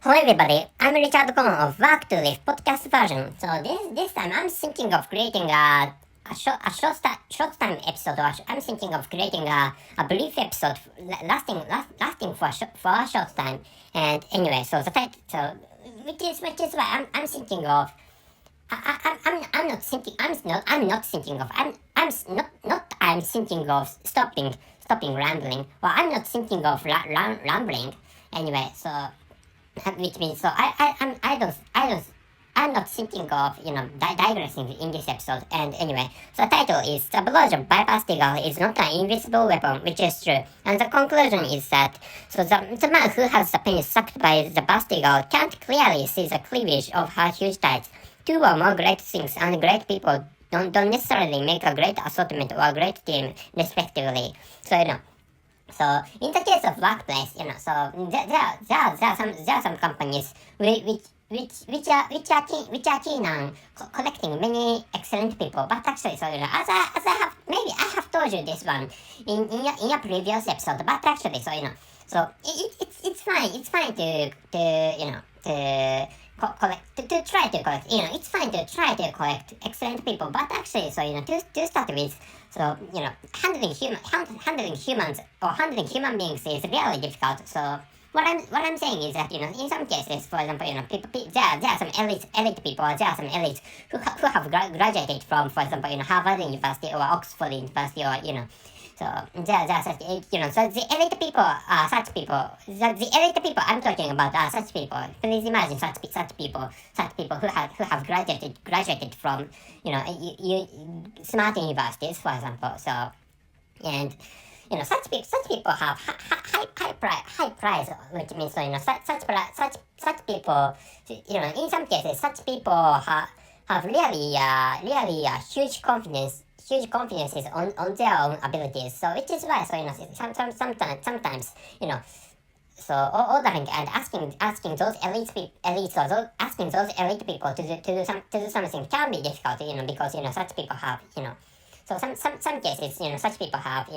Hello everybody, I'm Richard Cohen of Work to Live podcast version. So this time I'm thinking of creating a short time episode. I'm thinking of creating a brief episode lasting for a short time. And anyway, so the title, so which is why I'm thinking of. I'm not thinking. I'm not thinking of. I'm thinking of stopping rambling. Well, I'm not thinking of rambling. Anyway, so which means so I'm not thinking of digressing in this episode. And anyway, so the title is "The blowjob by busty girl is not an invincible weapon," which is true. And the conclusion is that the man who has the penis sucked by the busty girl can't clearly see the cleavage of her huge tights. Two or more great things and great people don't necessarily make a great assortment or a great team, respectively. So in the case of workplace, so there are some companies which are keen on collecting many excellent people. But actually, so as I have told you this one in a previous episode. But actually, so it's fine to try to collect. It's fine to try to collect excellent people. But actually, so to start with. So handling humans or handling human beings is really difficult. So what I'm saying is that in some cases, for example, there are some elite people, there are some elites who have graduated from, for example, Harvard University or Oxford University, or So there are such so the elite people are such people. The elite people I'm talking about are such people. Please imagine such people who have graduated from smart universities, for example. So and such people have high price, which means such people in some cases such people have really huge confidence. Huge confidences on their own abilities. So which is why sometimes so ordering and asking those elites or asking those elite people to do something can be difficult, because such people have so some cases such people have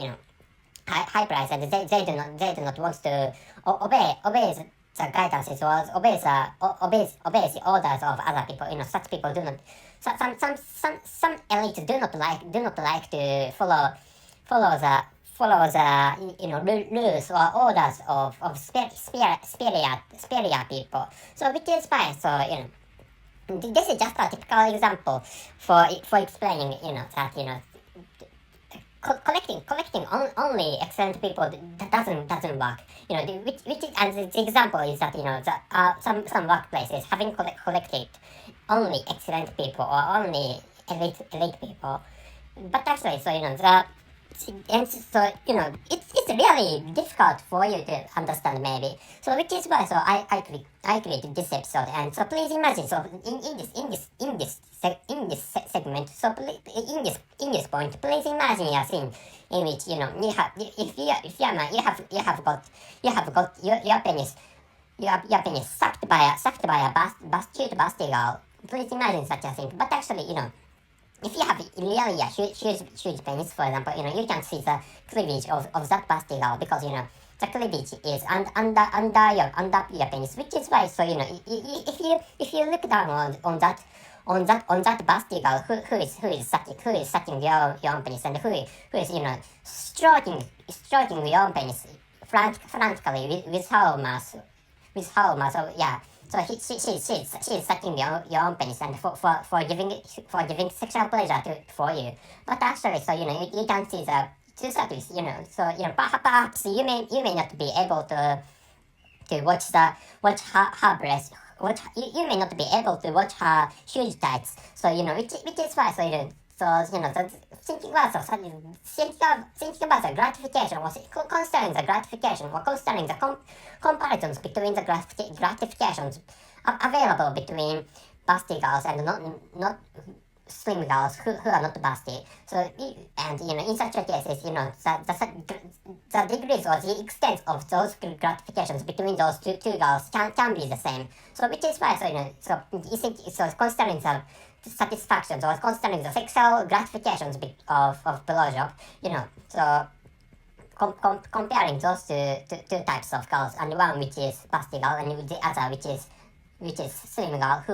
high price, and they do not want to obey the guidances or obey the orders of other people. Such people do not. Some elites do not like to follow the rules or orders of superior people. So which is fine. So this is just a typical example for explaining that collecting only excellent people doesn't work. And the example is that some workplaces having collected only excellent people or only elite people, but actually it's really difficult for you to understand, maybe. So which is why I created this episode. And so please imagine, so in this segment, so in this point, please imagine a scene in which you have if you're a man, you have got your penis sucked by a cute busty girl. Please imagine such a thing. But actually, if you have really a huge penis, for example, you can see the cleavage of that busty girl, because the cleavage is under your penis, which is why, so if you look down on that busty girl who is sucking your own penis, and who is stroking your own penis frantically with her mouth. So yeah. So she's sucking your own penis, and for giving sexual pleasure for you. But actually, so you can see the two sides, So perhaps you may not be able to watch her breast. You may not be able to watch her huge tights. So which is why, thinking about the gratification, or considering the gratification, or considering the comparisons between the gratifications available between busty girls and not slim girls who are not busty. So and in such cases, the degrees or the extent of those gratifications between those two girls can be the same. So which is why, so considering the satisfactions, or considering the sexual gratifications of blowjob, so comparing those two types of girls, and one which is busty girl, and the other which is slim girl who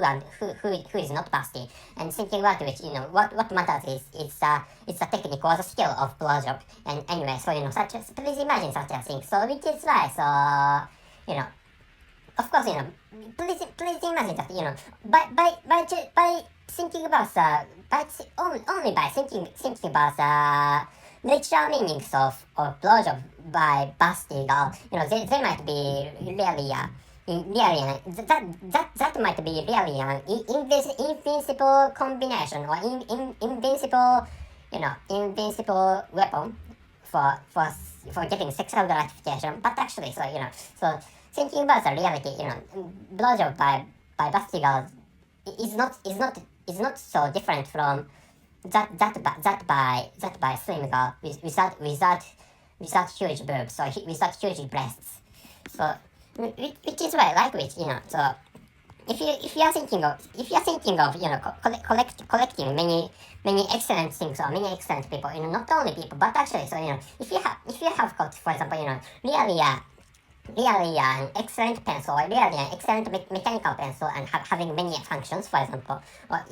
is not busty, and thinking about which, what matters is it's the technique or the skill of blowjob. And anyway, so please imagine such a thing. So which is why, so of course, please imagine that, by thinking about only by thinking about the literal meanings of blowjob by busty girl, they might be really that might be really an invincible combination, or invincible weapon for getting sexual gratification. But actually, so thinking about the reality, blowjob by busty girls is not so different from that by slim girl without huge boobs, or without huge breasts. So which is why, so if you are thinking of collecting many excellent things, or many excellent people, not only people, but actually, so if you have got, for example, really an excellent pencil, or really an excellent mechanical pencil, and having many functions, for example, or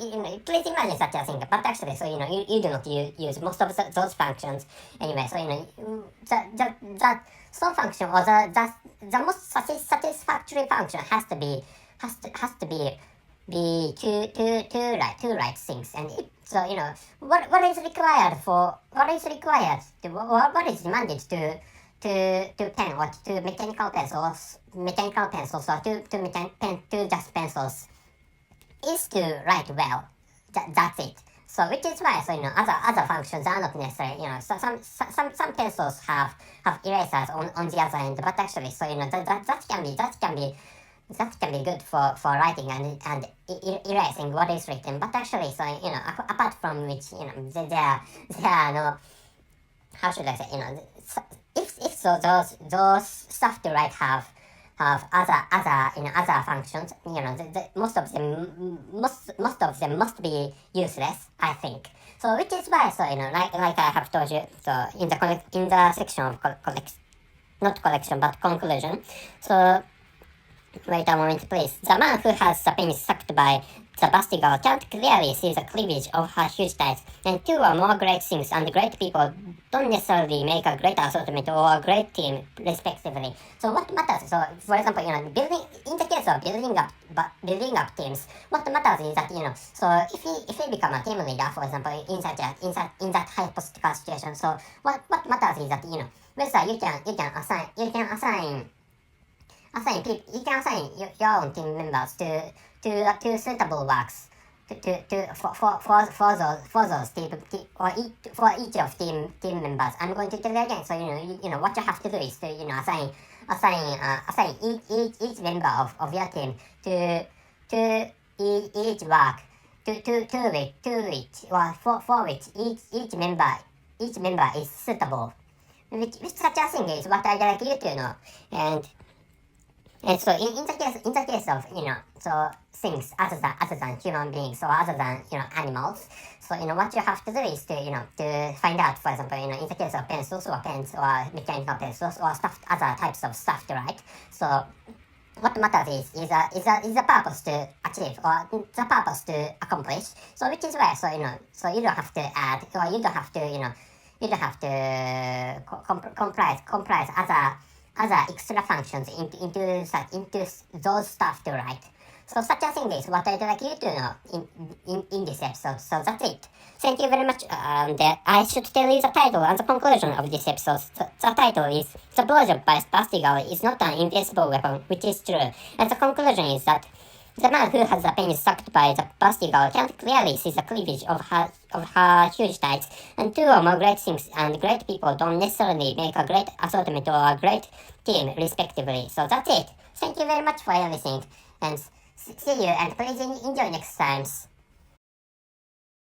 please imagine such a thing. But actually, so you do not use most of those functions anyway. So that some function, or the most satisfactory function has to be two right things. And what is required what is demanded to pen, or to mechanical pencils, or to just pencils, is to write well. That's it. So which is why, so other functions are not necessary. So some pencils have erasers on the other end, but actually, so that can be good for writing and erasing what is written. But actually, so apart from which, there are no, how should I say, if so those stuff to write have other functions, most of them must be useless, I think. So which is why, so like I have told you, so in the section of not collection but conclusion. So wait a moment, please. The man who has the penis sucked by the busty girl can't clearly see the cleavage of her huge thighs. And two or more great things and great people don't necessarily make a great assortment or a great team, respectively. So what matters? So, for example, in the case of building up teams, what matters is that, so if you become a team leader, for example, in that hypothetical situation, so what matters is that, whether you can assign your own team members to suitable works for those team, or for each of team members. I'm going to tell you again. So what you have to do is to assign each member of your team to each work to which or for which each member is suitable. Which such a thing is what I'd like you to know. And so in the case of so things other than human beings, or other than animals, so what you have to do is to find out, for example, in the case of pencils or pens or mechanical pencils or other types of stuff to write. So what matters is the purpose to achieve, or the purpose to accomplish. So which is why, so you don't have to add, or you don't have to comprise other extra functions into those stuff to write. So such a thing is what I'd like you to know in this episode. So that's it. Thank you very much. I should tell you the title and the conclusion of this episode. The title is "The blowjob by busty girl is not an invincible weapon," which is true. And the conclusion is that the man who has the penis sucked by the busty girl can't clearly see the cleavage of her huge thighs, and two or more great things and great people don't necessarily make a great assortment or a great team, respectively. So that's it. Thank you very much for everything, and see you, and please enjoy next times.